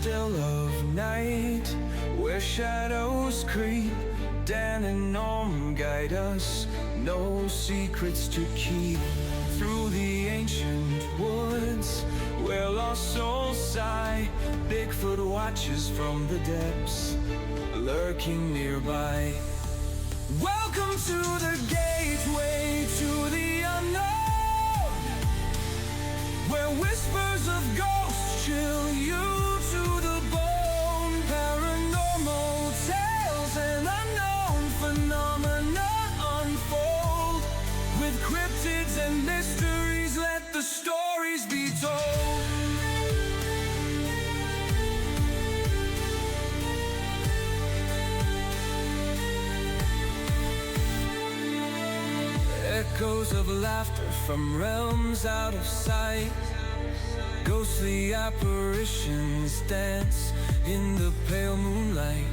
still of night, where shadows creep. Dan and Norm guide us, no secrets to keep. Through the ancient woods, where lost souls sigh, Bigfoot watches from the depths, lurking nearby. Welcome to the gateway to the unknown, where whispers of ghosts chill you to the bone. Paranormal tales and unknown phenomena unfold. With cryptids and mysteries, let the stories be told. Echoes of laughter from realms out of sight. Ghostly apparitions dance in the pale moonlight.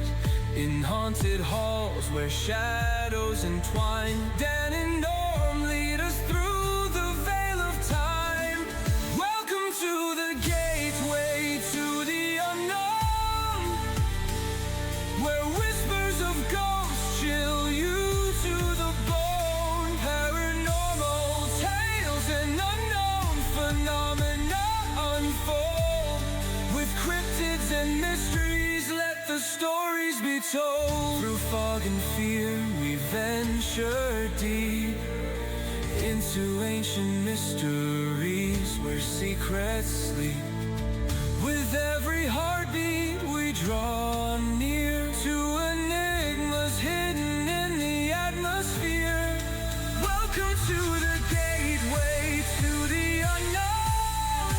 In haunted halls where shadows entwine, Dan and Norm lead us through the veil of time. Welcome to the gateway to the unknown, where whispers of ghosts chill you to the bone. Paranormal tales and unknown phenomena unfold. With cryptids and mysteries, let the stories be told. Through fog and fear we venture deep into ancient mysteries where secrets sleep. With every heartbeat we draw near to enigmas hidden in the atmosphere. Welcome to the gateway to the unknown,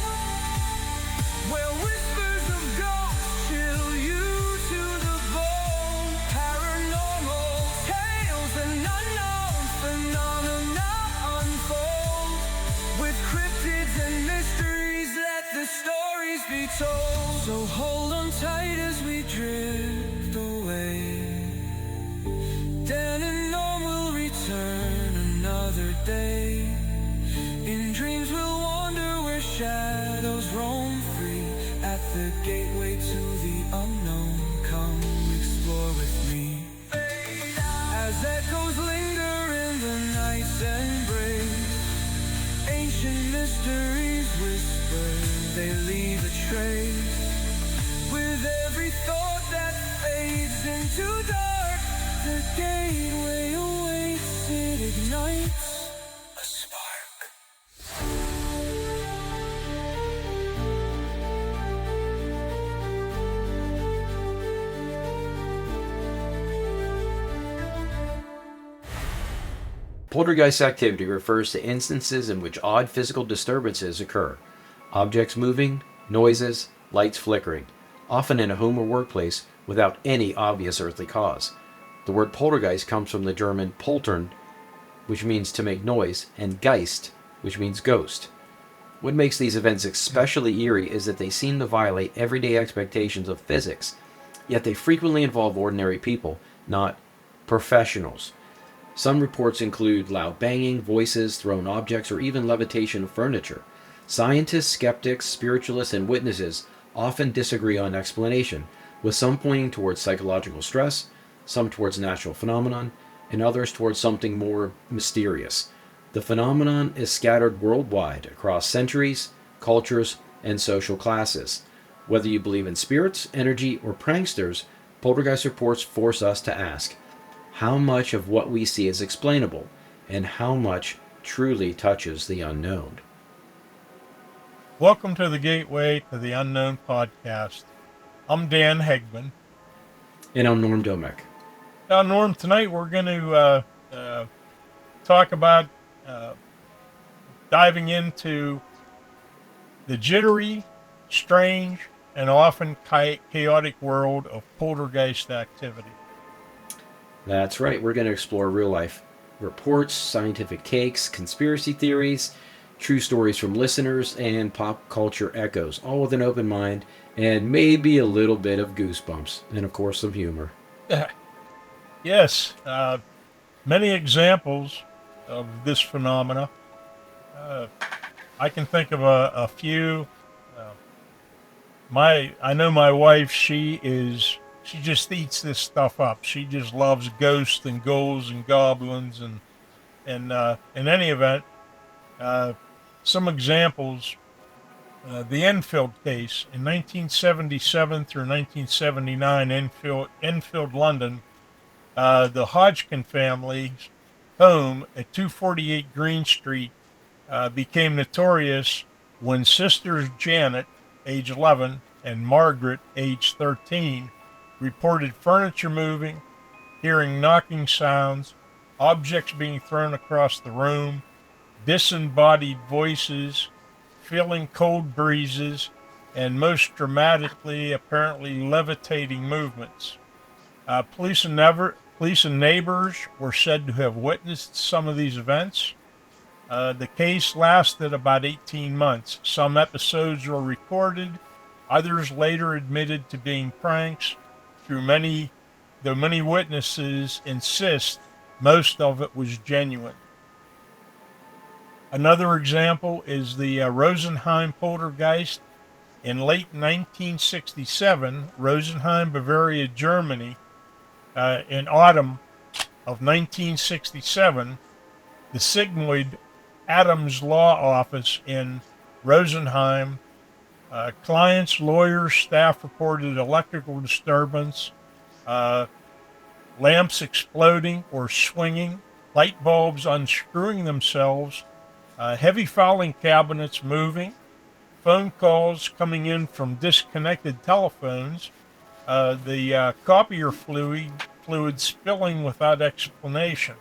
where whispers of ghosts chill you to the bone. Paranormal tales and unknown phenomena unfold. With cryptids and mysteries, let the stories be told. So hold on tight as we drift away. Dan and Norm will return another day. In dreams we'll wander where shadows roam free. At the gateway to the unknown, come explore with me. As echoes linger in the night's embrace, ancient mysteries whisper, they leave a trace. With every thought that fades into dark, the gateway awaits, it ignites a spark. Poltergeist activity refers to instances in which odd physical disturbances occur. Objects moving, noises, lights flickering, often in a home or workplace without any obvious earthly cause. The word poltergeist comes from the German poltern, which means to make noise, and Geist, which means ghost. What makes these events especially eerie is that they seem to violate everyday expectations of physics, yet they frequently involve ordinary people, not professionals. Some reports include loud banging, voices, thrown objects, or even levitation of furniture. Scientists, skeptics, spiritualists, and witnesses often disagree on explanation, with some pointing towards psychological stress, some towards natural phenomenon, and others towards something more mysterious. The phenomenon is scattered worldwide across centuries, cultures, and social classes. Whether you believe in spirits, energy, or pranksters, poltergeist reports force us to ask, how much of what we see is explainable, and how much truly touches the unknown? Welcome to the Gateway to the Unknown podcast. I'm Dan Hegman. And I'm Norm Domek. Now, Norm, tonight we're going to talk about diving into the jittery, strange, and often chaotic world of poltergeist activity. That's right, we're going to explore real-life reports, scientific takes, conspiracy theories, true stories from listeners, and pop culture echoes, all with an open mind and maybe a little bit of goosebumps, and of course some humor. Yes, many examples of this phenomena. I can think of a few. I know my wife. She just eats this stuff up. She just loves ghosts and ghouls and goblins and in any event, uh, some examples. The Enfield case in 1977 through 1979, Enfield, London. The Hodgkin family's home at 248 Green Street became notorious when sisters Janet, age 11, and Margaret, age 13, reported furniture moving, hearing knocking sounds, objects being thrown across the room, disembodied voices, feeling cold breezes, and most dramatically, apparently levitating movements. Police and neighbors were said to have witnessed some of these events. The case lasted about 18 months. Some episodes were recorded, others later admitted to being pranks. Though many witnesses insist most of it was genuine. Another example is the Rosenheim Poltergeist. In late 1967, Rosenheim, Bavaria, Germany, in autumn of 1967, the Sigmund Adams Law Office in Rosenheim, clients, lawyers, staff reported electrical disturbance, lamps exploding or swinging, light bulbs unscrewing themselves, heavy filing cabinets moving, phone calls coming in from disconnected telephones, the copier fluid spilling without explanation.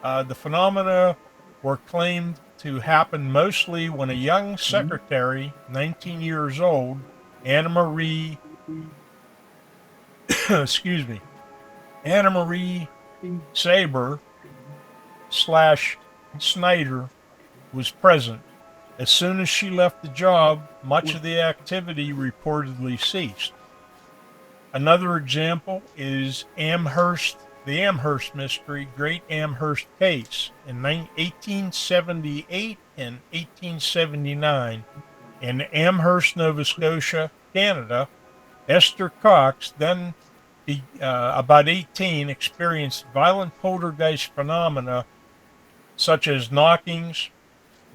The phenomena were claimed to happen mostly when a young secretary, 19 years old, Anna Marie, excuse me, Anna Marie Saber slash Snyder was present. As soon as she left the job, much of the activity reportedly ceased. Another example is the Amherst mystery, Great Amherst case. In 1878 and 1879, in Amherst, Nova Scotia, Canada, Esther Cox, then about 18, experienced violent poltergeist phenomena such as knockings,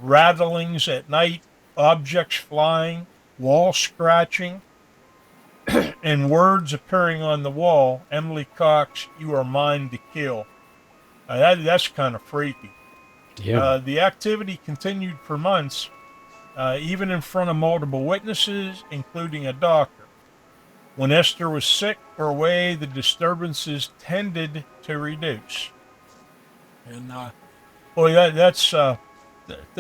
rattlings at night, objects flying, wall scratching, and words appearing on the wall. Emily Cox, you are mine to kill. That's kind of freaky. Yeah. The activity continued for months, even in front of multiple witnesses, including a doctor. When Esther was sick or away, the disturbances tended to reduce. And boy, that's to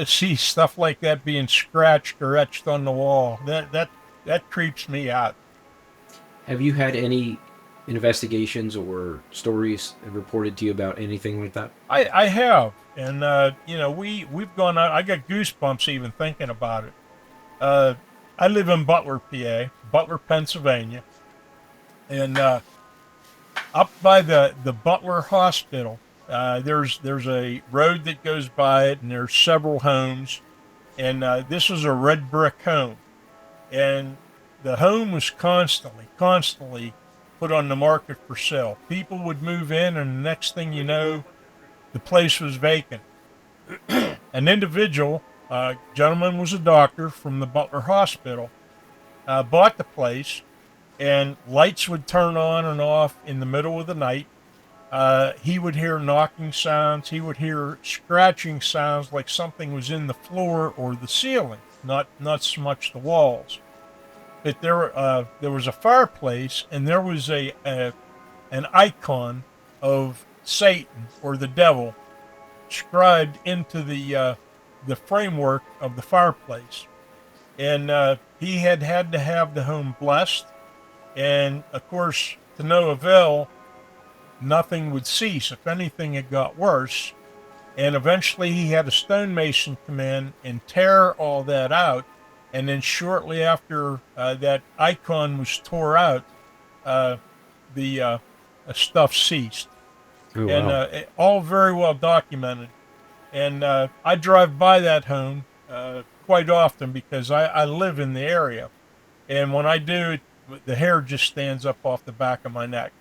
see stuff like that being scratched or etched on the wall. That creeps me out. Have you had any investigations or stories reported to you about anything like that? I have, and we've gone out. I got goosebumps even thinking about it. I live in Butler, PA, Butler, Pennsylvania, and up by the Butler Hospital, there's a road that goes by it, and there's several homes, and this was a red brick home, and the home was constantly put on the market for sale. People would move in, and the next thing you know, the place was vacant. An individual, gentleman was a doctor from the Butler Hospital, bought the place, and lights would turn on and off in the middle of the night. He would hear knocking sounds. He would hear scratching sounds like something was in the floor or the ceiling, not so much the walls. But there was a fireplace, and there was an icon of Satan or the devil scribed into the framework of the fireplace, and he had to have the home blessed, and of course, to no avail. Nothing would cease. If anything, it got worse, and eventually he had a stonemason come in and tear all that out. And then shortly after that icon was tore out, the stuff ceased. Oh, And wow. all very well documented. And I drive by that home quite often because I live in the area. And when I do, the hair just stands up off the back of my neck.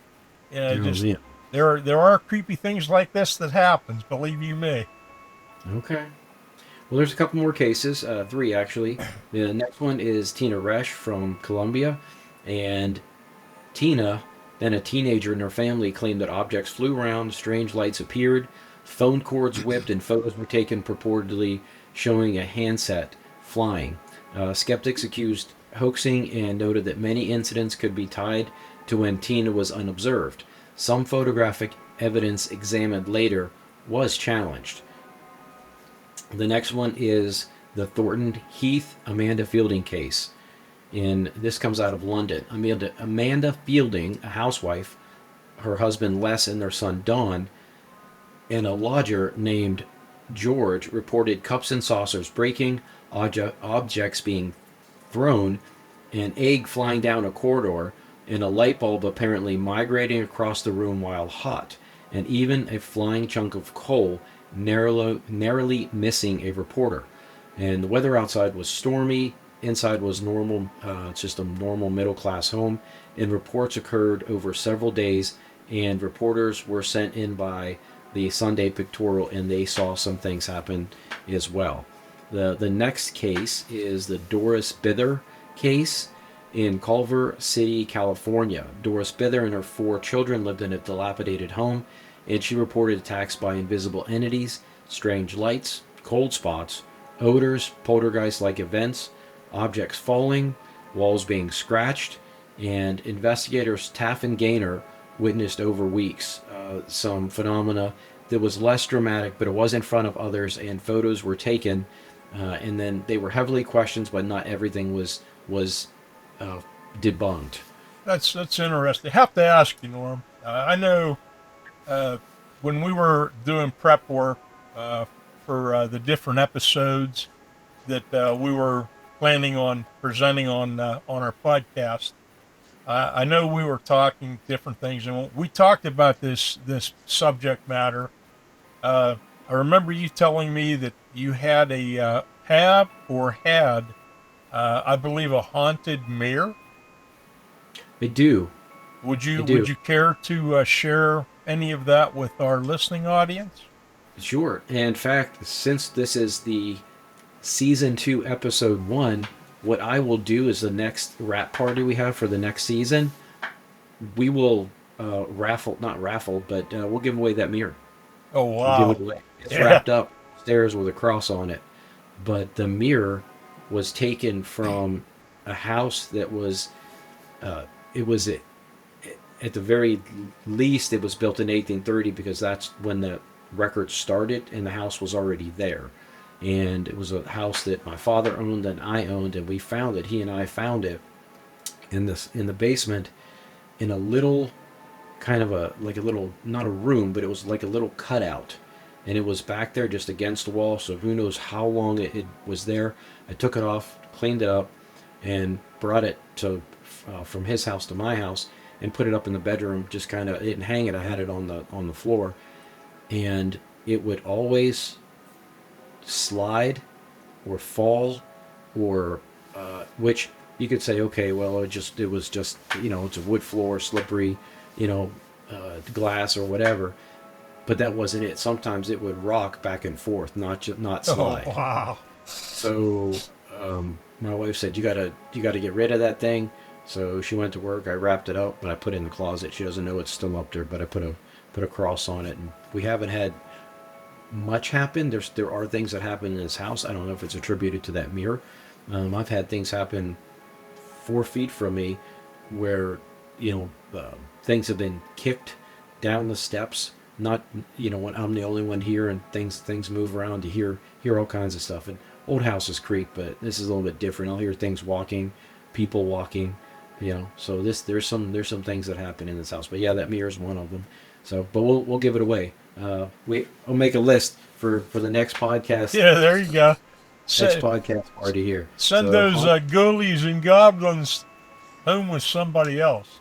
Oh, Just man. there are creepy things like this that happens. Believe you me. Okay. Well, there's a couple more cases, three actually. The next one is Tina Resch from Colombia. And Tina, then a teenager, and her family claimed that objects flew around, strange lights appeared, phone cords whipped, and photos were taken purportedly showing a handset flying. Skeptics accused hoaxing and noted that many incidents could be tied to when Tina was unobserved. Some photographic evidence examined later was challenged. The next one is the Thornton Heath Amanda Fielding case. And this comes out of London. Amanda Fielding, a housewife, her husband Les, and their son Don, and a lodger named George reported cups and saucers breaking, objects being thrown, an egg flying down a corridor, and a light bulb apparently migrating across the room while hot, and even a flying chunk of coal narrowly missing a reporter. And the weather outside was stormy. Inside was normal, just a normal middle class home. And reports occurred over several days. And reporters were sent in by the Sunday Pictorial, and they saw some things happen as well. The next case is the Doris Bither case in Culver City, California. Doris Bither and her 4 children lived in a dilapidated home, and she reported attacks by invisible entities, strange lights, cold spots, odors, poltergeist-like events, objects falling, walls being scratched, and investigators Taff and Gaynor witnessed over weeks some phenomena that was less dramatic, but it was in front of others, and photos were taken, and then they were heavily questioned, but not everything was debunked. That's interesting. I have to ask you, Norm. I know uh, when we were doing prep work for the different episodes that we were planning on presenting on our podcast, I know we were talking different things, and we talked about this subject matter. I remember you telling me that you had have or had, I believe, a haunted mirror. I do. Would I you do. would you care to share any of that with our listening audience? Sure. And in fact, since this is the season 2, episode 1, what I will do is the next wrap party we have for the next season, we will not raffle, but we'll give away that mirror. Oh We'll give wow, it away. It's yeah. wrapped up stairs with a cross on it. But the mirror was taken from a house that was, it was at the very least, it was built in 1830 because that's when the record started, and the house was already there. And it was a house that my father owned and I owned, and we found it. He and I found it in the basement, in a little kind of a like a little, not a room, but it was like a little cutout, and it was back there just against the wall. So who knows how long it was there. I took it off, cleaned it up, and brought it to from his house to my house and put it up in the bedroom. Just kind of didn't hang it. I had it on the floor, and it would always slide or fall, or which you could say, okay, well, it was just, it's a wood floor, slippery, you know, glass or whatever. But that wasn't it. Sometimes it would rock back and forth, not Oh slide. wow. So my wife said, you gotta get rid of that thing. So she went to work. I wrapped it up and I put it in the closet. She doesn't know it's still up there, but I put a cross on it. And we haven't had much happen. There are things that happen in this house. I don't know if it's attributed to that mirror. I've had things happen 4 feet from me where things have been kicked down the steps. Not when I'm the only one here, and things move around. You hear all kinds of stuff. And old houses creak, but this is a little bit different. I'll hear things walking, people walking. So there's some things that happen in this house. But yeah, that mirror is one of them. So, but we'll give it away. I'll make a list for the next podcast. Yeah, there you go. Next podcast party here. Send So, those ghoulies and goblins home with somebody else.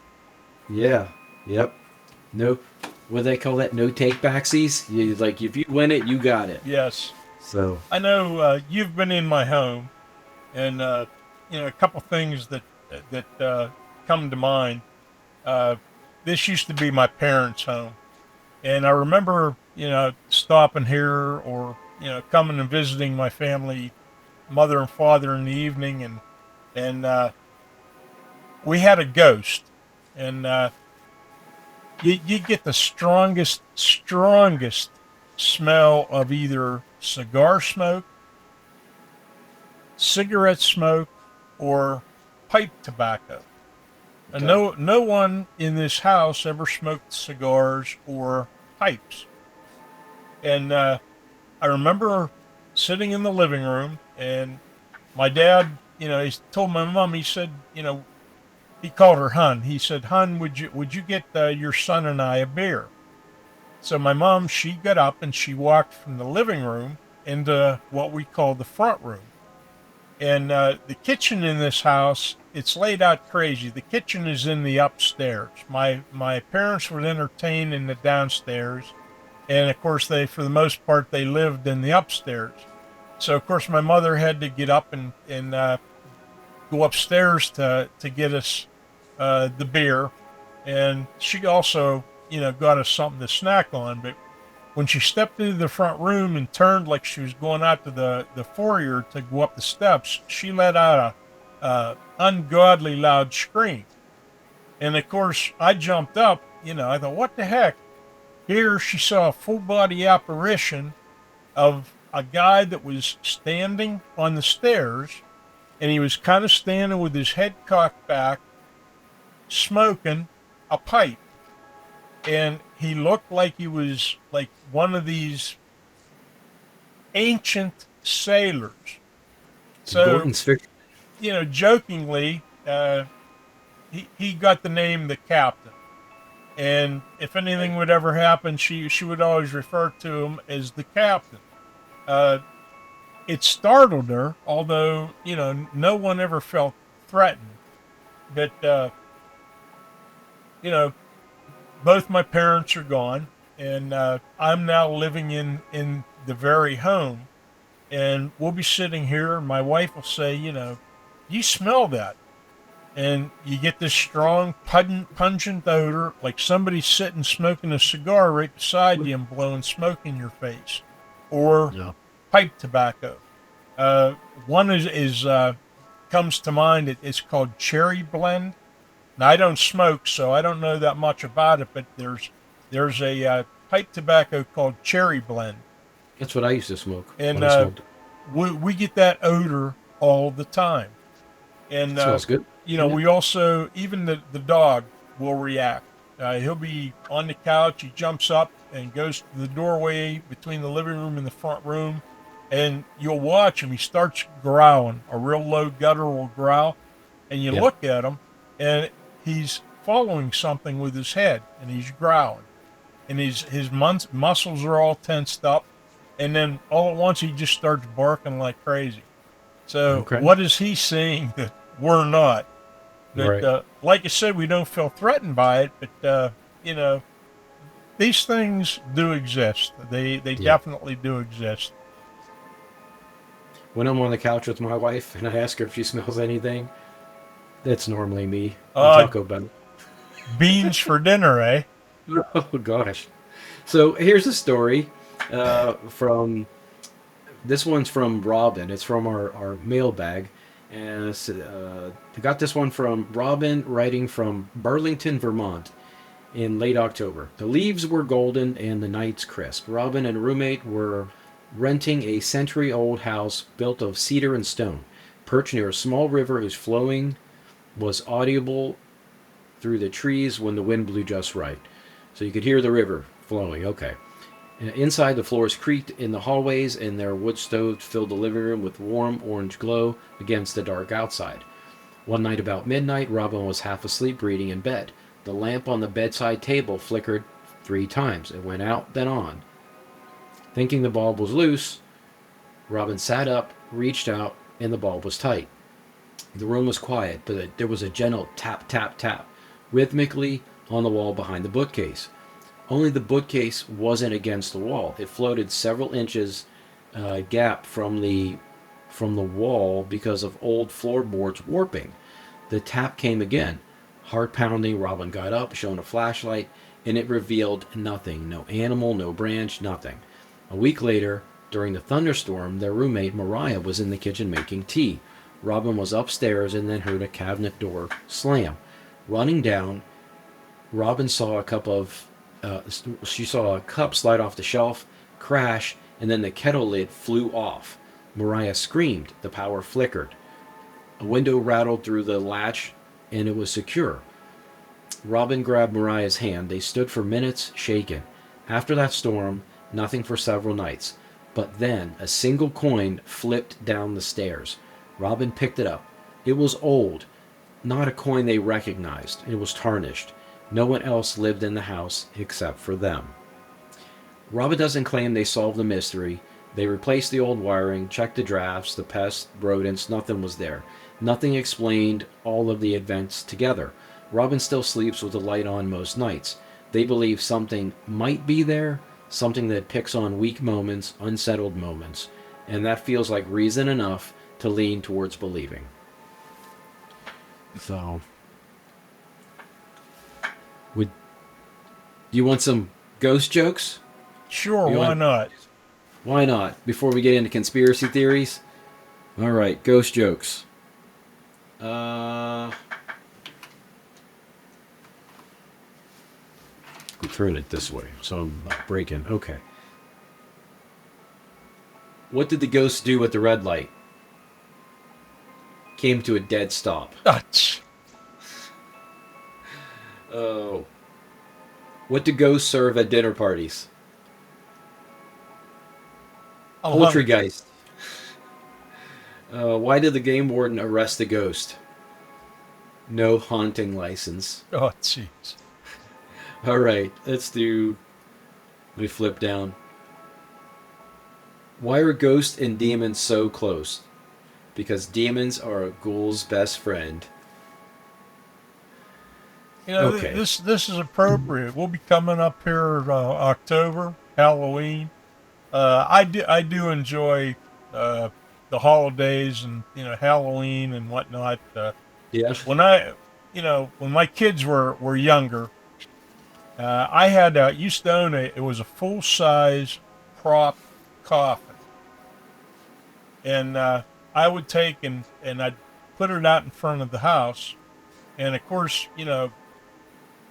Yeah. Yep. No. What do they call that? No take backsies. Like if you win it, you got it. Yes. So I know you've been in my home, and a couple things that that come to mind. Uh, this used to be my parents' home, and I remember, stopping here or coming and visiting my family, mother and father in the evening, and we had a ghost, and you get the strongest smell of either cigar smoke, cigarette smoke, or pipe tobacco. And Okay. no one in this house ever smoked cigars or pipes. And I remember sitting in the living room, and my dad, he told my mom, he said, he called her Hun. He said, Hun, would you get your son and I a beer? So my mom, she got up and she walked from the living room into what we call the front room. And the kitchen in this house, it's laid out crazy. The kitchen is in the upstairs. My parents would entertain in the downstairs, and of course for the most part, they lived in the upstairs. So of course, my mother had to get up and go upstairs to get us the beer, and she also got us something to snack on. But when she stepped into the front room and turned like she was going out to the foyer to go up the steps, she let out a ungodly loud scream. And of course, I jumped up. I thought, what the heck? Here she saw a full body apparition of a guy that was standing on the stairs, and he was kind of standing with his head cocked back, smoking a pipe. And he looked like he was like one of these ancient sailors. So, Gordon's fiction. jokingly, he got the name the captain. And if anything would ever happen, she would always refer to him as the captain. Uh, it startled her, although, no one ever felt threatened. But, you know, both my parents are gone, and I'm now living in the very home. And we'll be sitting here, and my wife will say, you smell that. And you get this strong, pungent odor, like somebody's sitting smoking a cigar right beside you and blowing smoke in your face, or Yeah. pipe tobacco. One is comes to mind. It's called cherry blend. Now I don't smoke, so I don't know that much about it. But there's a pipe tobacco called cherry blend, That's what I used to smoke and when I smoked. we get that odor all the time. And It smells good. Yeah. we also, even the dog will react. He'll be on the couch. He jumps up and goes to the doorway between the living room and the front room, and you'll watch him. He starts growling, a real low guttural growl, and you Yeah. look at him, and he's following something with his head, and he's growling, and his muscles are all tensed up, and then all at once he just starts barking like crazy. So Okay. what is he seeing that we're not? But Right. like I said, we don't feel threatened by it. But these things do exist. They Yeah. definitely do exist. When I'm on the couch with my wife and I ask her if she smells anything, that's normally me. We Uh, talk about it. Beans for dinner, eh? Oh gosh. So here's a story from this one's from Robin. It's from our mailbag. And I got this one from Robin, writing from Burlington, Vermont, in late October. The leaves were golden and the nights crisp. Robin and roommate were renting a century-old house built of cedar and stone, perched near a small river whose flowing was audible through the trees when the wind blew just right. So you could hear the river flowing. Okay. Inside, the floors creaked in the hallways, and their wood stoves filled the living room with warm orange glow against the dark outside. One night about midnight, Robin was half asleep reading in bed. The lamp on the bedside table flickered 3 times. It went out, then on. Thinking the bulb was loose, Robin sat up, reached out, and the bulb was tight. The room was quiet, but there was a gentle tap, tap, tap, rhythmically on the wall behind the bookcase. Only the bookcase wasn't against the wall. It floated several inches gap from the wall because of old floorboards warping. The tap came again. Heart pounding, Robin got up, shone a flashlight, and it revealed nothing. No animal, no branch, nothing. A week later, during the thunderstorm, their roommate Mariah was in the kitchen making tea. Robin was upstairs and then heard a cabinet door slam. Running down, Robin saw she saw a cup slide off the shelf, crash, and then the kettle lid flew off. Mariah screamed. The power flickered. A window rattled through the latch, and it was secure. Robin grabbed Mariah's hand. They stood for minutes, shaken. After that storm, nothing for several nights. But then a single coin flipped down the stairs. Robin picked it up. It was old, not a coin they recognized. It was tarnished. No one else lived in the house except for them. Robin doesn't claim they solved the mystery. They replaced the old wiring, checked the drafts, the pests, rodents, nothing was there. Nothing explained all of the events together. Robin still sleeps with the light on most nights. They believe something might be there, something that picks on weak moments, unsettled moments, and that feels like reason enough to lean towards believing. So, do you want some ghost jokes? Sure, why not? Why not? Before we get into conspiracy theories? All right, ghost jokes. I'll turn it this way so I'm not breaking. Okay. What did the ghost do at the red light? Came to a dead stop. Oh. What do ghosts serve at dinner parties? Poltergeist. Why did the game warden arrest the ghost? No haunting license. Oh, jeez. All right, let me flip down. Why are ghosts and demons so close? Because demons are a ghoul's best friend. You know, okay. This is appropriate. We'll be coming up here October, Halloween. I do enjoy the holidays and Halloween and whatnot. Yes. When my kids were younger, I used to own it was a full size prop coffin, and I would take and I'd put it out in front of the house, and of course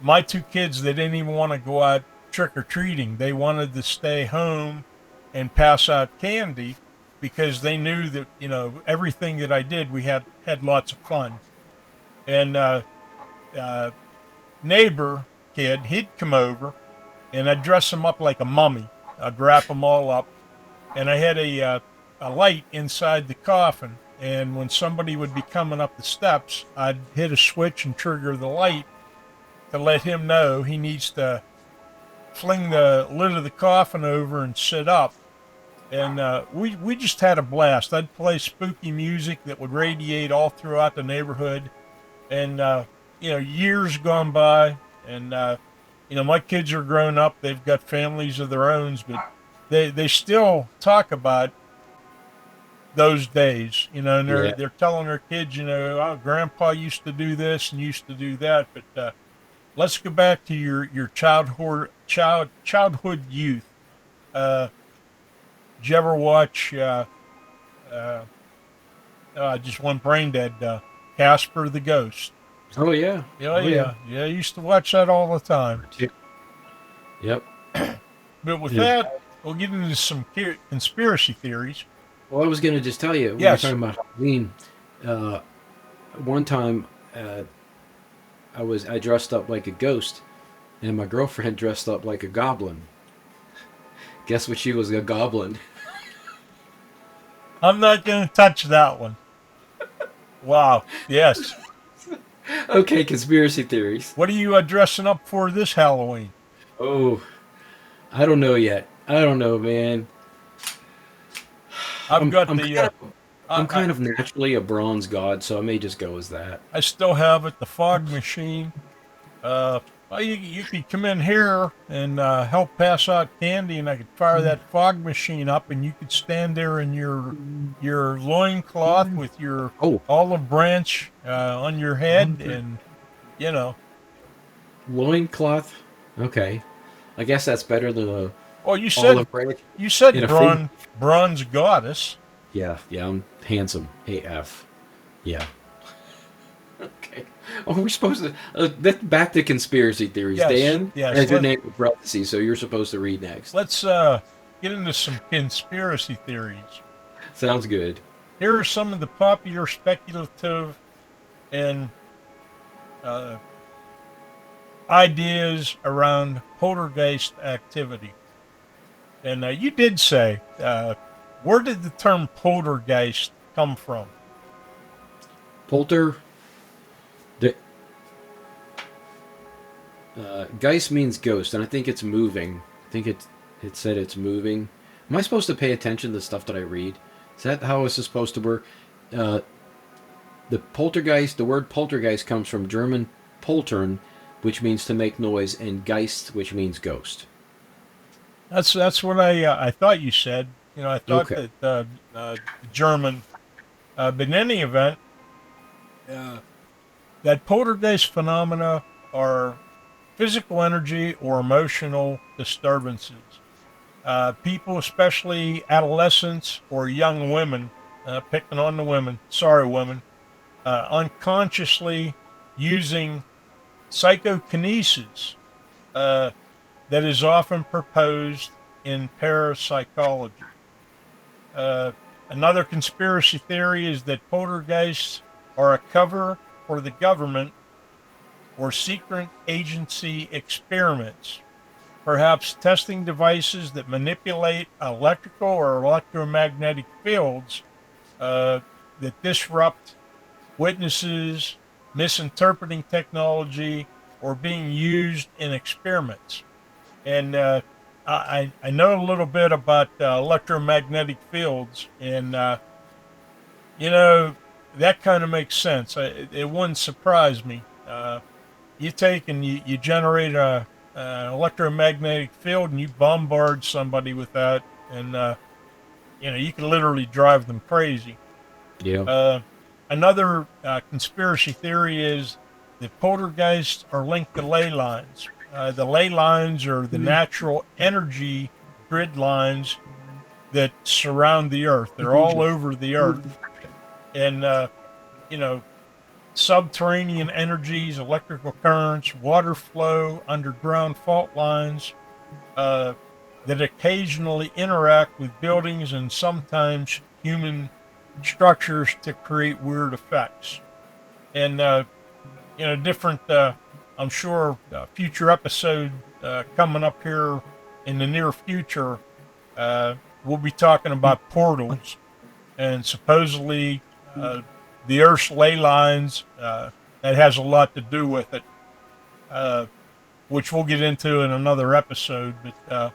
my two kids, they didn't even want to go out trick or treating. They wanted to stay home and pass out candy because they knew that everything that I did, we had lots of fun. And neighbor kid, he'd come over, and I'd dress him up like a mummy. I'd wrap them all up, and I had a light inside the coffin. And when somebody would be coming up the steps, I'd hit a switch and trigger the light to let him know he needs to fling the lid of the coffin over and sit up. And we just had a blast. I'd play spooky music that would radiate all throughout the neighborhood. And, years gone by, and, my kids are grown up. They've got families of their own, but they still talk about those days, and they're telling their kids, oh, Grandpa used to do this and used to do that. But let's go back to your childhood youth. Did you ever watch? I just went brain dead. Casper the Ghost. Oh yeah. Yeah. I used to watch that all the time. Yep. But with that, we'll get into some conspiracy theories. Well, I was going to just tell you, yes. We were talking about Halloween. One time, I dressed up like a ghost, and my girlfriend dressed up like a goblin. Guess what? She was a goblin. I'm not going to touch that one. Wow. Yes. Okay, conspiracy theories. What are you dressing up for this Halloween? Oh, I don't know yet. I don't know, man. I'm kind of naturally a bronze god, so I may just go as that. I still have it, the fog machine. A Well, you could come in here and help pass out candy, and I could fire that fog machine up, and you could stand there in your loincloth with your Oh, olive branch on your head, and you know. loincloth. Okay. I guess that's better than a Well, olive branch you in said a food. bronze goddess. Yeah, yeah, I'm handsome. AF. Yeah. Okay. Oh, we're supposed to. Back to conspiracy theories. Yes, Dan yes. has your name in parentheses, so you're supposed to read next. Let's get into some conspiracy theories. Sounds good. Here are some of the popular speculative and uh, ideas around poltergeist activity. And you did say, where did the term poltergeist come from? Polter. The Geist means ghost, and I think it's moving. I think it said it's moving. Am I supposed to pay attention to the stuff that I read? Is that how this is supposed to work? Uh, the poltergeist. The word poltergeist comes from German poltern, which means to make noise, and geist, which means ghost. That's what I thought you said. You know, I thought Okay. that German, but in any event, uh, that poltergeist phenomena are physical energy or emotional disturbances. People, especially adolescents or young women, picking on the women, sorry, women, unconsciously using psychokinesis uh, that is often proposed in parapsychology. Uh, Another conspiracy theory is that poltergeists are a cover for the government or secret agency experiments, perhaps testing devices that manipulate electrical or electromagnetic fields uh, that disrupt witnesses, misinterpreting technology, or being used in experiments. And I know a little bit about electromagnetic fields, and you know that kind of makes sense. It wouldn't surprise me. You take and you generate an electromagnetic field, and you bombard somebody with that, and you can literally drive them crazy. Yeah. Uh, Another conspiracy theory is that poltergeists are linked to ley lines. The ley lines are the natural energy grid lines that surround the earth. They're all over the earth. And, you know, subterranean energies, electrical currents, water flow, underground fault lines uh, that occasionally interact with buildings and sometimes human structures to create weird effects. And different. I'm sure future episode coming up here in the near future, we'll be talking about portals and supposedly the Earth's ley lines. That has a lot to do with it, uh, which we'll get into in another episode. But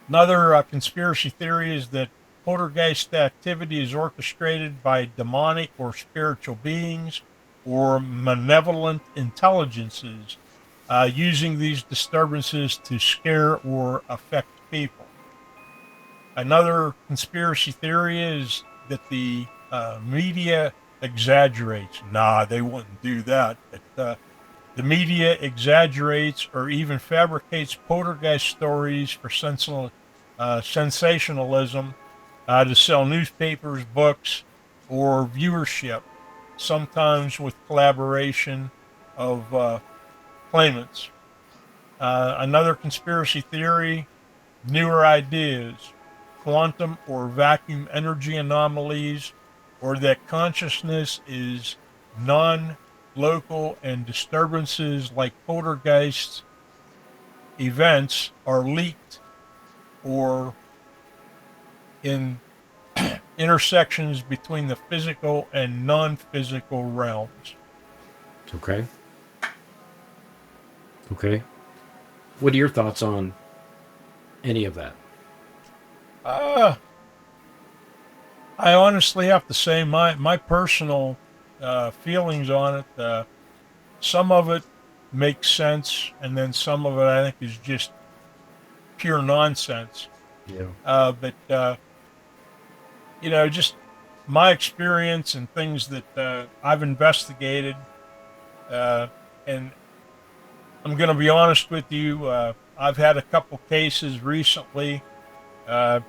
another conspiracy theory is that poltergeist activity is orchestrated by demonic or spiritual beings or malevolent intelligences using these disturbances to scare or affect people. Another conspiracy theory is that the media exaggerates. Nah, they wouldn't do that. The media exaggerates or even fabricates poltergeist stories for sensationalism to sell newspapers, books, or viewership, sometimes with collaboration of claimants. Another conspiracy theory, newer ideas, quantum or vacuum energy anomalies, or that consciousness is non local and disturbances like poltergeists events are leaked or in intersections between the physical and non-physical realms. Okay. Okay. What are your thoughts on any of that? Uh, I honestly have to say my personal feelings on it. Some of it makes sense, and then some of it I think is just pure nonsense. Yeah. But just my experience and things that I've investigated, and I'm going to be honest with you. I've had a couple cases recently, uh,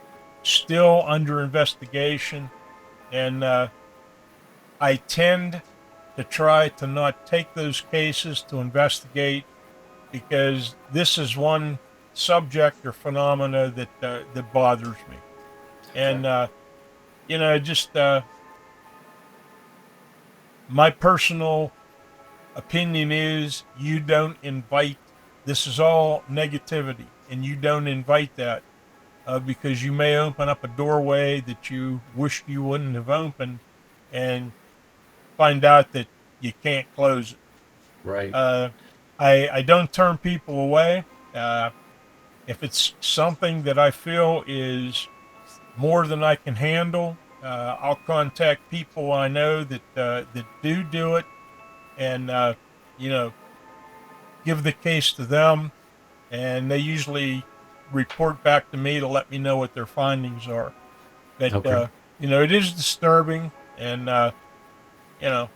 still under investigation, and I tend to try to not take those cases to investigate because this is one subject or phenomena that bothers me, Okay. and just my personal opinion is you don't invite. This is all negativity, and you don't invite that because you may open up a doorway that you wished you wouldn't have opened, and find out that you can't close it. Right. Uh, I don't turn people away. Uh, if it's something that I feel is more than I can handle, I'll contact people I know that do it, and you know give the case to them, and they usually report back to me to let me know what their findings are. But Okay. it is disturbing, and you know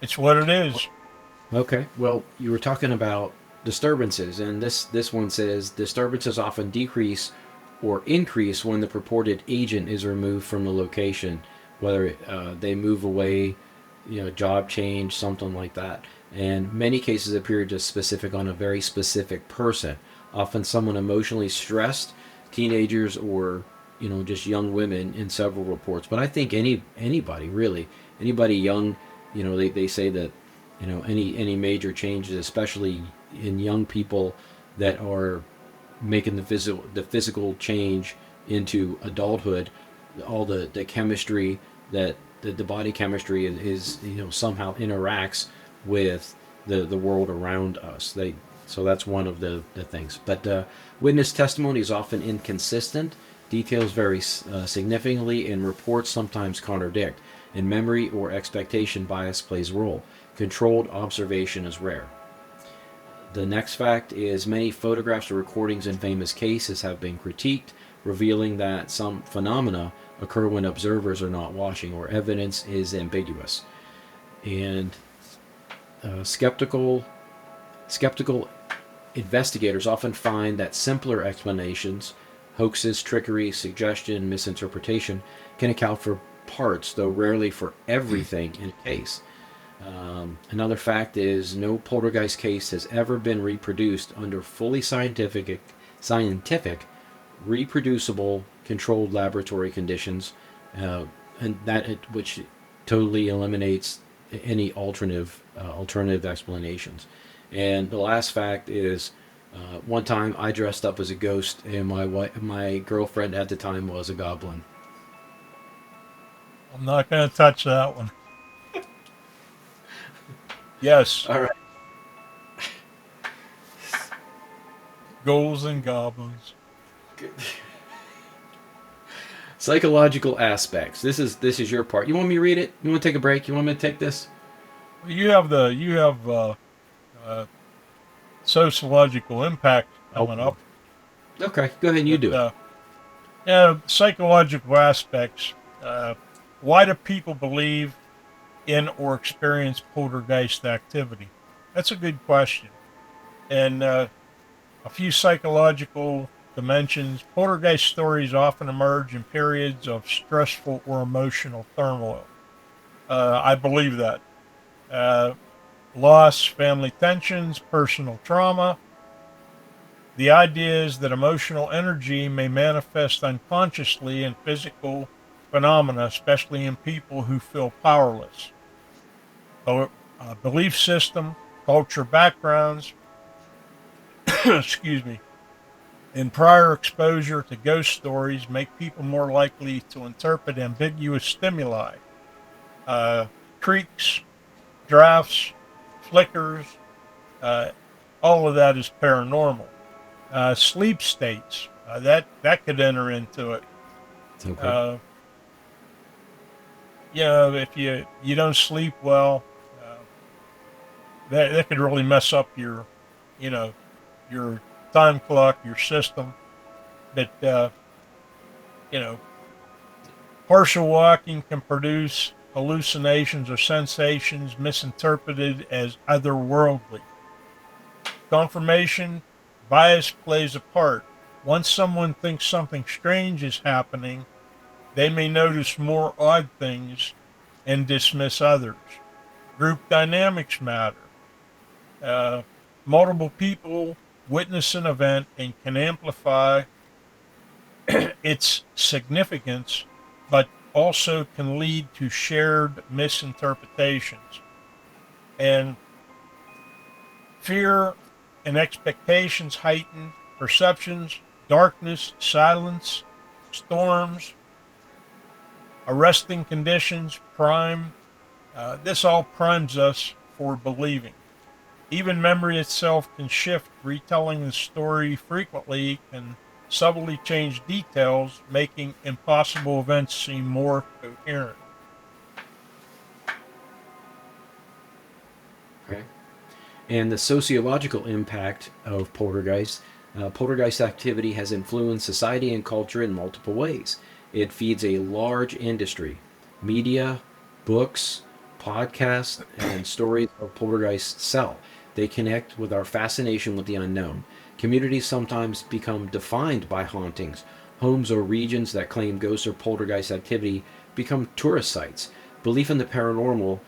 it's what it is. Okay. Well, you were talking about disturbances, and this one says disturbances often decrease or increase when the purported agent is removed from the location, whether they move away, job change, something like that. And many cases appear just specific on a very specific person, often someone emotionally stressed, teenagers, or just young women in several reports. But I think anybody really, anybody young, they say that any major changes, especially in young people that are making the physical change into adulthood, all the chemistry that the body chemistry is somehow interacts with the world around us. So that's one of the things. But witness testimony is often inconsistent. Details vary significantly, and reports sometimes contradict. And memory or expectation bias plays a role. Controlled observation is rare. The next fact is many photographs or recordings in famous cases have been critiqued, revealing that some phenomena occur when observers are not watching or evidence is ambiguous. And skeptical investigators often find that simpler explanations, hoaxes, trickery, suggestion, misinterpretation, can account for parts, though rarely for everything in a case. Another fact is no poltergeist case has ever been reproduced under fully scientific, reproducible, controlled laboratory conditions, and which totally eliminates any alternative explanations. And the last fact is, one time I dressed up as a ghost, and my girlfriend at the time was a goblin. I'm not going to touch that one. Yes, All right. ghouls and goblins. Psychological aspects. This is your part. You want me to read it? You want to take a break? You want me to take this? You have uh, sociological impact Oh, coming up. okay. Go ahead and you But do it. psychological aspects. Uh, why do people believe in or experience poltergeist activity? That's a good question. And a few psychological dimensions. Poltergeist stories often emerge in periods of stressful or emotional turmoil. I believe that. Uh, Loss, family tensions, personal trauma. The idea is that emotional energy may manifest unconsciously in physical phenomena, especially in people who feel powerless. Belief system, culture backgrounds, excuse me, and prior exposure to ghost stories make people more likely to interpret ambiguous stimuli. Uh, Creaks, drafts, flickers, uh, all of that is paranormal. Sleep states, that could enter into it. Okay. Uh, if you don't sleep well, uh, that could really mess up your, you know, your time clock, your system. But you know, partial walking can produce hallucinations or sensations misinterpreted as otherworldly. Confirmation bias plays a part. Once someone thinks something strange is happening, they may notice more odd things and dismiss others. Group dynamics matter. Uh, Multiple people witness an event and can amplify its significance, but also can lead to shared misinterpretations. And fear and expectations heighten perceptions, darkness, silence, storms, arresting conditions, prime. This all primes us for believing. Even memory itself can shift. Retelling the story frequently can subtly change details, making impossible events seem more coherent. Okay. And the sociological impact of poltergeist activity has influenced society and culture in multiple ways. It feeds a large industry. Media, books, podcasts, and stories of poltergeists sell. They connect with our fascination with the unknown. Communities sometimes become defined by hauntings. Homes or regions that claim ghosts or poltergeist activity become tourist sites. Belief in the paranormal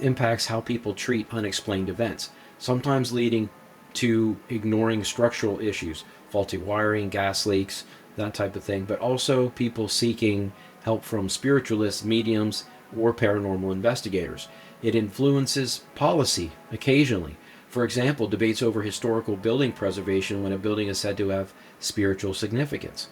impacts how people treat unexplained events, sometimes leading to ignoring structural issues, faulty wiring, gas leaks, that type of thing, but also people seeking help from spiritualists, mediums, or paranormal investigators. It influences policy occasionally. For example, debates over historical building preservation when a building is said to have spiritual significance.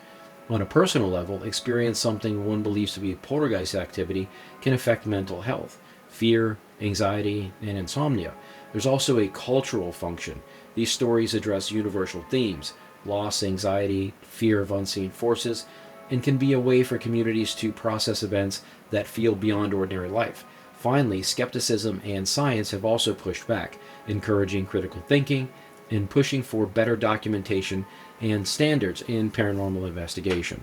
On a personal level, experience something one believes to be poltergeist activity can affect mental health, fear, anxiety, and insomnia. There's also a cultural function. These stories address universal themes: loss, anxiety, fear of unseen forces, and can be a way for communities to process events that feel beyond ordinary life. Finally, skepticism and science have also pushed back, encouraging critical thinking and pushing for better documentation and standards in paranormal investigation.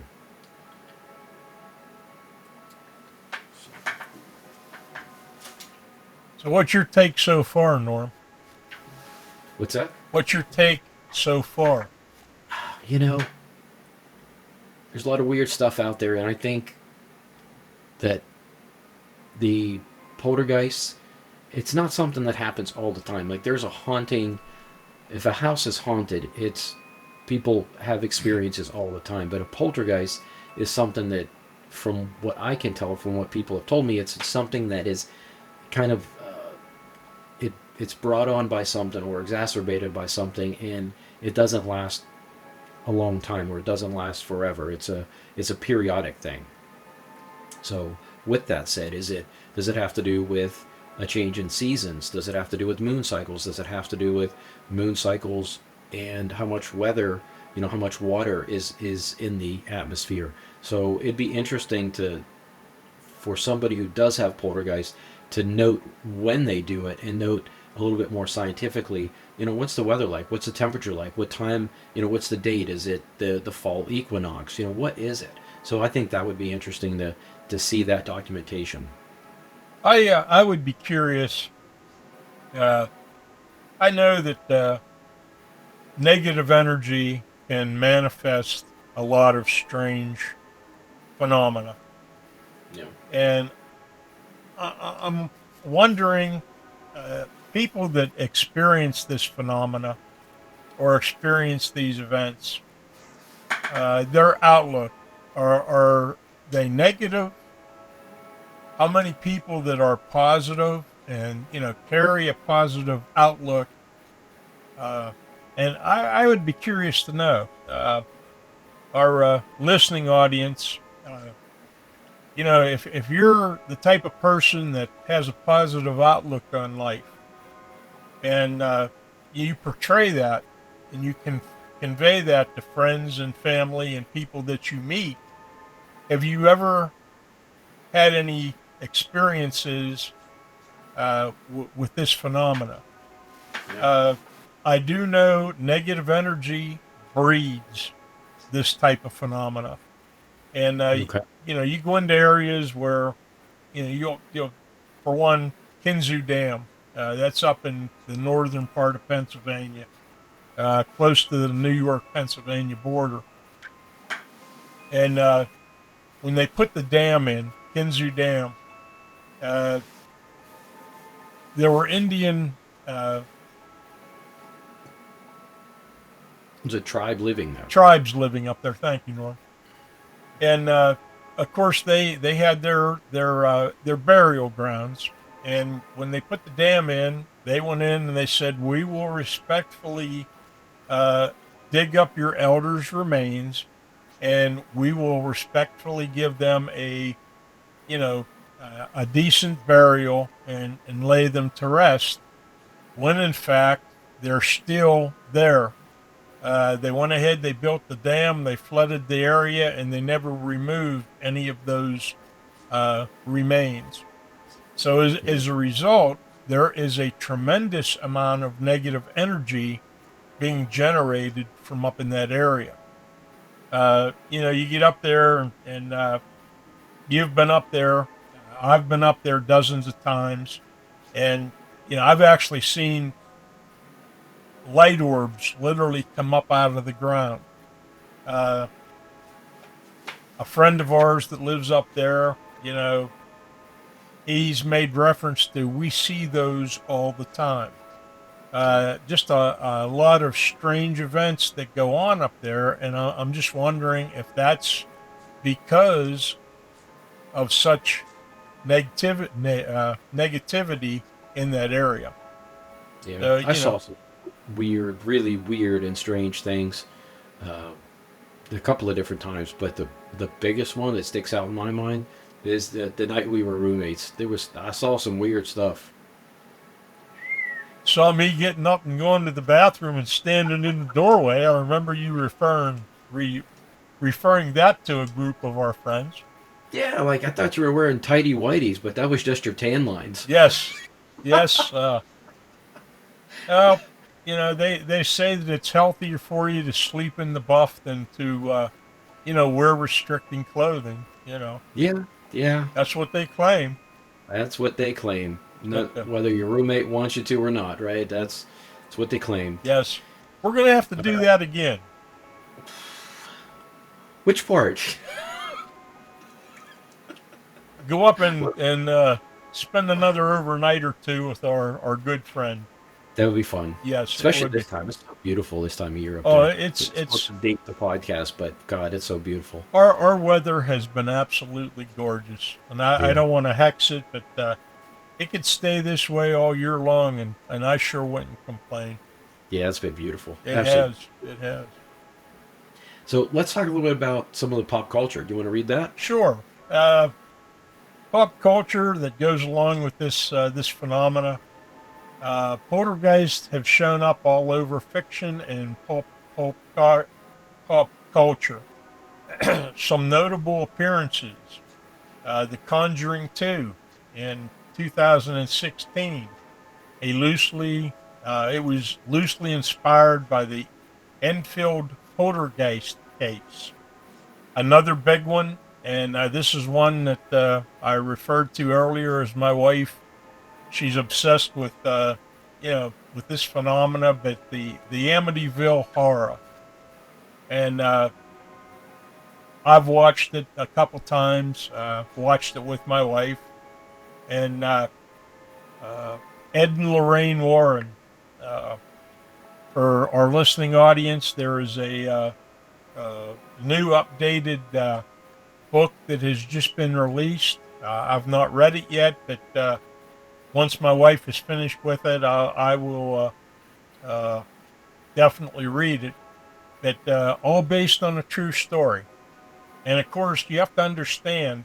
So, what's your take so far, Norm? What's that? What's your take so far? You know, there's a lot of weird stuff out there, and I think that the poltergeists, it's not something that happens all the time. Like, there's a haunting. If a house is haunted, it's people have experiences all the time. But a poltergeist is something that, from what I can tell, from what people have told me, it's something that is kind of it's brought on by something or exacerbated by something, and it doesn't last a long time, or it doesn't last forever. It's a periodic thing. So, with that said, does it have to do with a change in seasons? Does it have to do with moon cycles? Does it have to do with moon cycles and how much weather, how much water is in the atmosphere? So it'd be interesting for somebody who does have poltergeist to note when they do it, and note a little bit more scientifically, what's the weather like? What's the temperature like? What time, what's the date? Is it the fall equinox? What is it? So I think that would be interesting to see that documentation. I would be curious. Uh, I know that negative energy can manifest a lot of strange phenomena, Yeah. and I'm wondering, people that experience this phenomena or experience these events, their outlook, are they negative? How many people that are positive and carry a positive outlook? Uh, and I would be curious to know, our listening audience. If you're the type of person that has a positive outlook on life, and you portray that, and you can convey that to friends and family and people that you meet, have you ever had any experiences with this phenomena? Uh, I do know negative energy breeds this type of phenomena, and Okay. you go into areas where you'll for one, Kinzu Dam, that's up in the northern part of Pennsylvania, close to the New York Pennsylvania border, and when they put the dam in Kinzu Dam, uh, there were Indian There's a tribe living there. tribes living up there. Thank you, Norm. And of course, they had their burial grounds. And when they put the dam in, they went in and they said, "We will respectfully uh, dig up your elders' remains, and we will respectfully give them you know a decent burial and lay them to rest." When in fact they're still there. They went ahead, they built the dam, they flooded the area, and they never removed any of those remains. So, as a result, there is a tremendous amount of negative energy being generated from up in that area. You get up there, and you've been up there. I've been up there dozens of times, and I've actually seen light orbs literally come up out of the ground. Uh, a friend of ours that lives up there, he's made reference to, we see those all the time. Just a lot of strange events that go on up there, and I'm just wondering if that's because of such negativity in that area. Yeah, I saw some weird, really weird and strange things uh, a couple of different times, but the biggest one that sticks out in my mind is the night we were roommates. I saw some weird stuff. Saw me getting up and going to the bathroom and standing in the doorway. I remember you referring that to a group of our friends. Yeah, like I thought you were wearing tidy whities, but that was just your tan lines. Yes, yes. Well, they say that it's healthier for you to sleep in the buff than to, wear restricting clothing. Yeah, yeah, That's what they claim. that's what they claim. But, Not whether your roommate wants you to or not, right? That's what they claim. yes, we're going to have to do that again. Which part? Go up and spend another overnight or two with our good friend. That would be fun. Yes, Especially this time. It's so beautiful this time of year up Oh, there. it's supposed to date the podcast, but God, it's so beautiful. our weather has been absolutely gorgeous, and I Yeah. don't want to hex it, but it could stay this way all year long, and I sure wouldn't complain. Yeah, it's been beautiful. It Absolutely. has, it has. So let's talk a little bit about some of the pop culture. Do you want to read that? Sure. Pop culture that goes along with this phenomena. Poltergeists have shown up all over fiction and pop culture. Some notable appearances: The Conjuring 2 in 2016. It was loosely inspired by the Enfield Poltergeist case. Another big one, and this is one that I referred to earlier as my wife. She's obsessed with this phenomena, but the Amityville horror, and I've watched it a couple times. Watched it with my wife, and Ed and Lorraine Warren. For our listening audience, there is a new updated book that has just been released. I've not read it yet, but once my wife is finished with it, I will definitely read it. But all based on a true story. And of course, you have to understand,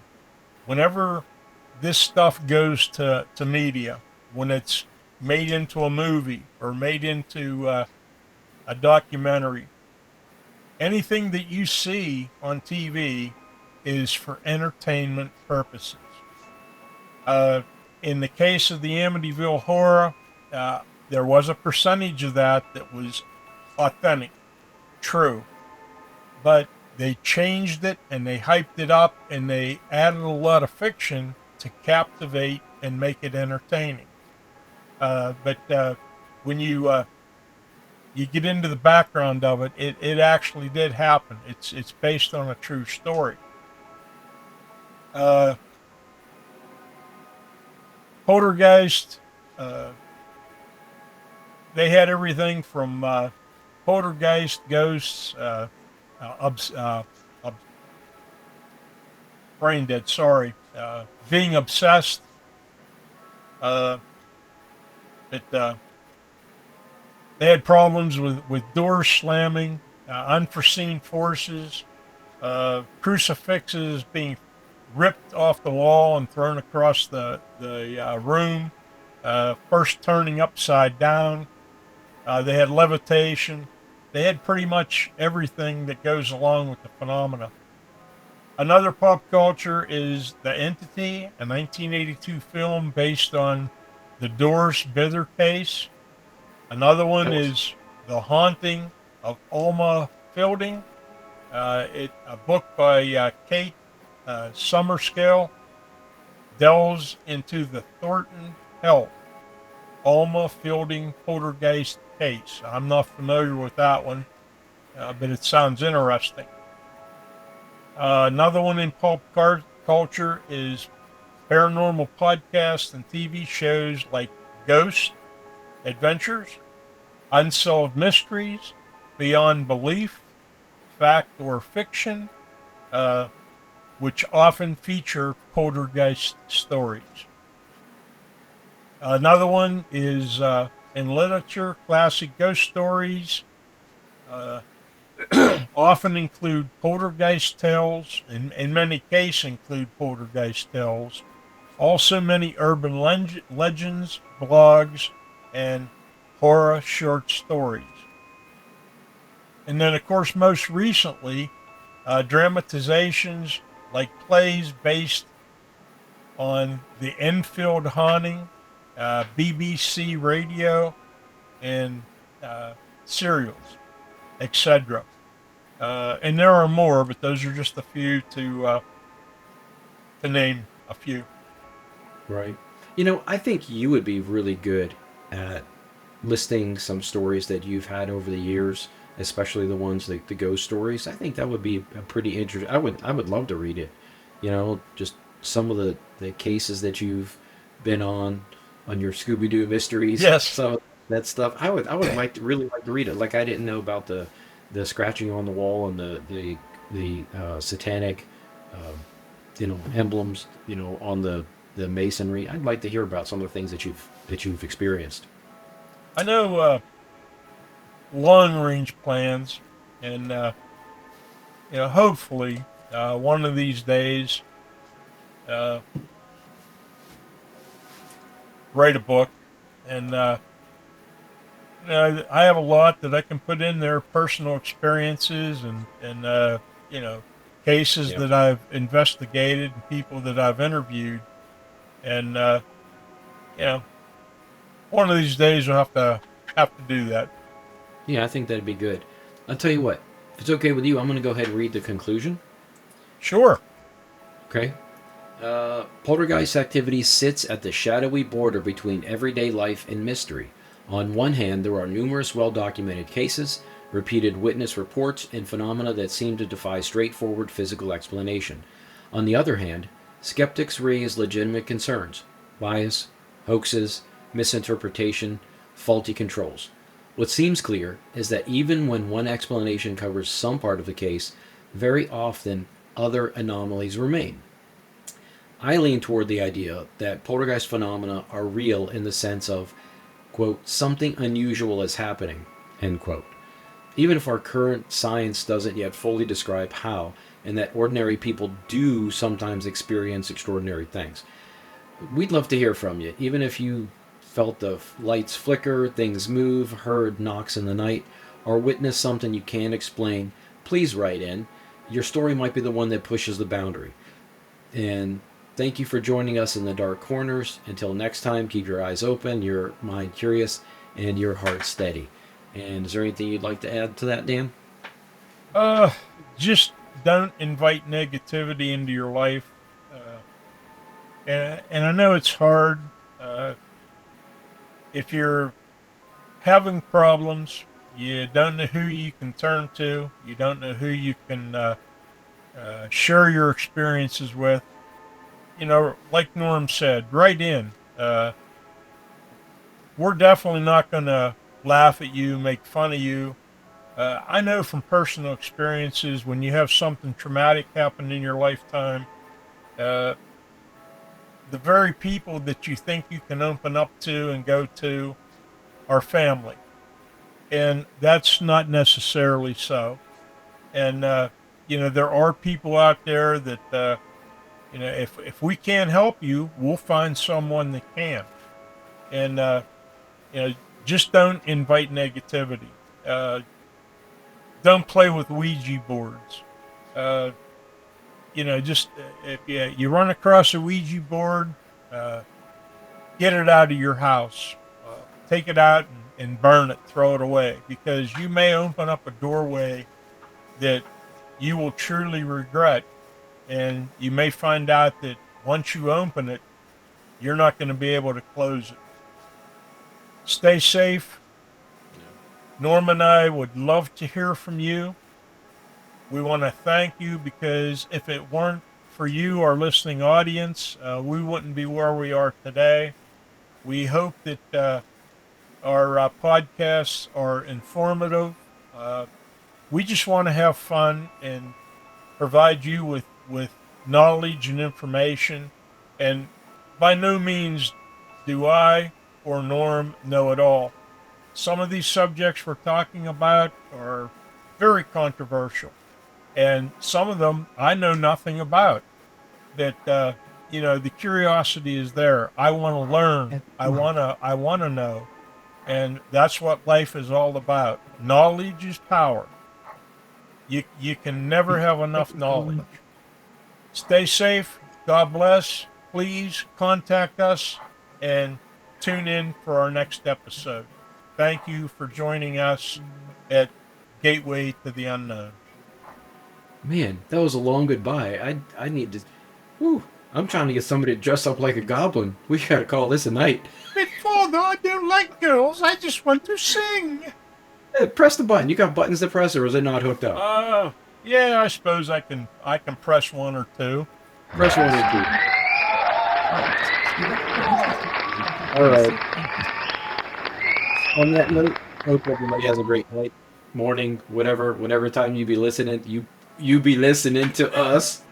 whenever this stuff goes to media, when it's made into a movie or made into a documentary, anything that you see on TV is for entertainment purposes. In the case of the Amityville horror, there was a percentage of that was authentic, true, but they changed it and they hyped it up and they added a lot of fiction to captivate and make it entertaining. But when you get into the background of it, it actually did happen. It's based on a true story. Poltergeist, they had everything from poltergeist, ghosts, brain dead, sorry, being obsessed. But they had problems with doors slamming, unforeseen forces, crucifixes being ripped off the wall and thrown across the room, first turning upside down. They had levitation. They had pretty much everything that goes along with the phenomena. Another pop culture is The Entity, a 1982 film based on the Doors Bither case. Another one is The Haunting of Alma Fielding, a book by Kate Summerscale, delves into the Thornton Health Alma Fielding poltergeist case. I'm not familiar with that one, but it sounds interesting. Another one in pop culture is paranormal podcasts and TV shows like Ghost Adventures, Unsolved Mysteries, Beyond Belief, Fact or Fiction, which often feature poltergeist stories. Another one is in literature, classic ghost stories often include poltergeist tales, in many cases include poltergeist tales. Also many urban legends, blogs, and horror short stories. And then, of course, most recently, dramatizations like plays based on the Enfield haunting, BBC radio, and serials, etc. And there are more, but those are just a few to name a few. Right. You know, I think you would be really good at listing some stories that you've had over the years, especially the ones like the ghost stories. I think that would be a pretty interesting. I would love to read it. You know, just some of the cases that you've been on your Scooby Doo mysteries. Yes. Some of that stuff. I would really like to read it. Like I didn't know about the scratching on the wall and the satanic emblems on the masonry. I'd like to hear about some of the things that you've experienced. I know long range plans, and hopefully one of these days write a book, and I have a lot that I can put in there, personal experiences and cases that I've investigated and people that I've interviewed, and one of these days we'll have to do that. Yeah, I think that'd be good. I'll tell you what, if it's okay with you, I'm going to go ahead and read the conclusion. Sure. Okay. Poltergeist activity sits at the shadowy border between everyday life and mystery. On one hand, there are numerous well-documented cases, repeated witness reports, and phenomena that seem to defy straightforward physical explanation. On the other hand, skeptics raise legitimate concerns: bias, hoaxes, misinterpretation, faulty controls. What seems clear is that even when one explanation covers some part of the case, very often other anomalies remain. I lean toward the idea that poltergeist phenomena are real in the sense of, quote, something unusual is happening, end quote. Even if our current science doesn't yet fully describe how, and that ordinary people do sometimes experience extraordinary things. We'd love to hear from you, even if you felt the lights flicker, things move, heard knocks in the night, or witnessed something you can't explain. Please write in. Your story might be the one that pushes the boundary. And thank you for joining us in the Dark Corners. Until next time, keep your eyes open, your mind curious, and your heart steady. And is there anything you'd like to add to that, Dan? Just don't invite negativity into your life. And I know it's hard. If you're having problems, you don't know who you can turn to, you don't know who you can share your experiences with. Like Norm said, write in. We're definitely not going to laugh at you, make fun of you. I know from personal experiences, when you have something traumatic happen in your lifetime, uh, the very people that you think you can open up to and go to are family. And that's not necessarily so. And, there are people out there that, if we can't help you, we'll find someone that can. And, you know, just don't invite negativity. Don't play with Ouija boards. Uh, just if you run across a Ouija board, get it out of your house. Take it out and burn it, throw it away, because you may open up a doorway that you will truly regret. And you may find out that once you open it, you're not going to be able to close it. Stay safe. Norm and I would love to hear from you. We want to thank you, because if it weren't for you, our listening audience, we wouldn't be where we are today. We hope that our podcasts are informative. We just want to have fun and provide you with knowledge and information. And by no means do I or Norm know it all. Some of these subjects we're talking about are very controversial, and some of them I know nothing about. That the curiosity is there. I want to learn. I want to know, and that's what life is all about. Knowledge is power. You can never have enough knowledge. Stay safe. God bless. Please contact us and tune in for our next episode. Thank you for joining us at Gateway to the Unknown. Man, that was a long goodbye. I need to. Whew, I'm trying to get somebody to dress up like a goblin. We gotta call this a night. But Father, I don't like girls. I just want to sing. Hey, press the button. You got buttons to press, or is it not hooked up? Yeah, I suppose I can press one or two. Press one or two. All right. On that note, hope everybody has a great night, morning, whenever time you be listening. You be listening to us.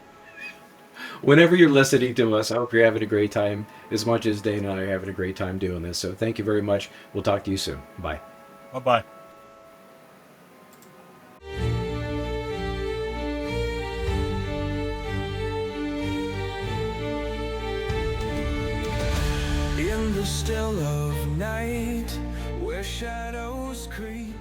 Whenever you're listening to us, I hope you're having a great time, as much as Dana and I are having a great time doing this. So thank you very much. We'll talk to you soon. Bye. Bye-bye. In the still of night, where shadows creep.